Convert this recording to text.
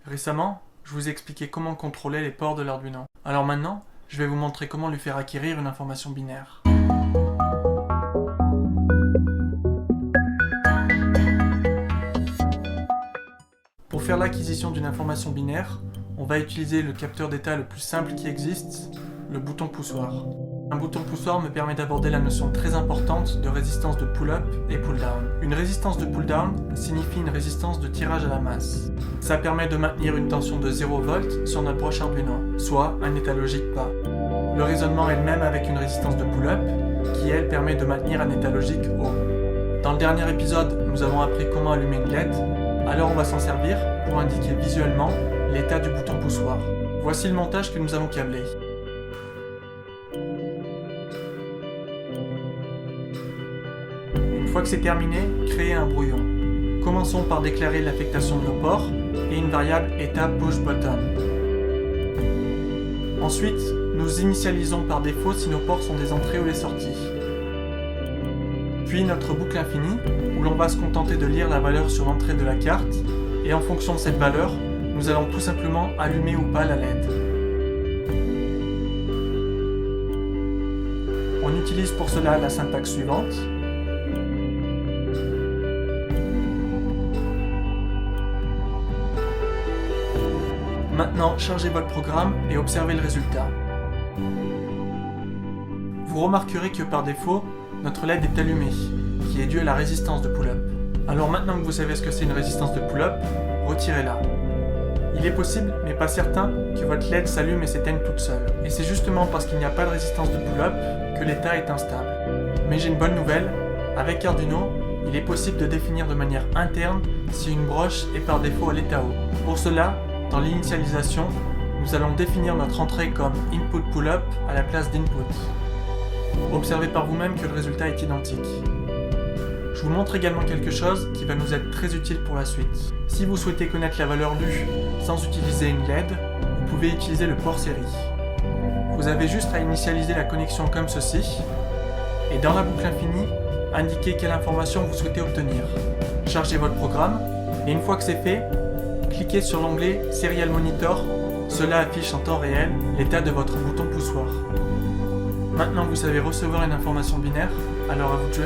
Récemment, je vous ai expliqué comment contrôler les ports de l'Arduino. Alors maintenant, je vais vous montrer comment lui faire acquérir une information binaire. Pour faire l'acquisition d'une information binaire, on va utiliser le capteur d'état le plus simple qui existe, le bouton poussoir. Un bouton poussoir me permet d'aborder la notion très importante de résistance de pull-up et pull-down. Une résistance de pull-down signifie une résistance de tirage à la masse. Ça permet de maintenir une tension de 0 V sur notre broche Arduino, soit un état logique bas. Le raisonnement est le même avec une résistance de pull-up, qui elle permet de maintenir un état logique haut. Dans le dernier épisode, nous avons appris comment allumer une LED, alors on va s'en servir pour indiquer visuellement l'état du bouton poussoir. Voici le montage que nous avons câblé. Une fois que c'est terminé, créez un brouillon. Commençons par déclarer l'affectation de nos ports et une variable état push-button. Ensuite, nous initialisons par défaut si nos ports sont des entrées ou des sorties. Puis notre boucle infinie, où l'on va se contenter de lire la valeur sur l'entrée de la carte, et en fonction de cette valeur, nous allons tout simplement allumer ou pas la LED. On utilise pour cela la syntaxe suivante. Maintenant, chargez votre programme et observez le résultat. Vous remarquerez que par défaut, notre LED est allumée, qui est due à la résistance de pull-up. Alors maintenant que vous savez ce que c'est une résistance de pull-up, retirez-la. Il est possible, mais pas certain, que votre LED s'allume et s'éteigne toute seule. Et c'est justement parce qu'il n'y a pas de résistance de pull-up que l'état est instable. Mais j'ai une bonne nouvelle, avec Arduino, il est possible de définir de manière interne si une broche est par défaut à l'état haut. Pour cela, dans l'initialisation, nous allons définir notre entrée comme input pull-up à la place d'input. Observez par vous-même que le résultat est identique. Je vous montre également quelque chose qui va nous être très utile pour la suite. Si vous souhaitez connaître la valeur lue sans utiliser une LED, vous pouvez utiliser le port série. Vous avez juste à initialiser la connexion comme ceci, et dans la boucle infinie, indiquer quelle information vous souhaitez obtenir. Chargez votre programme, et une fois que c'est fait, cliquez sur l'onglet Serial Monitor. Cela affiche en temps réel l'état de votre bouton poussoir. Maintenant vous savez recevoir une information binaire, alors à vous de jouer.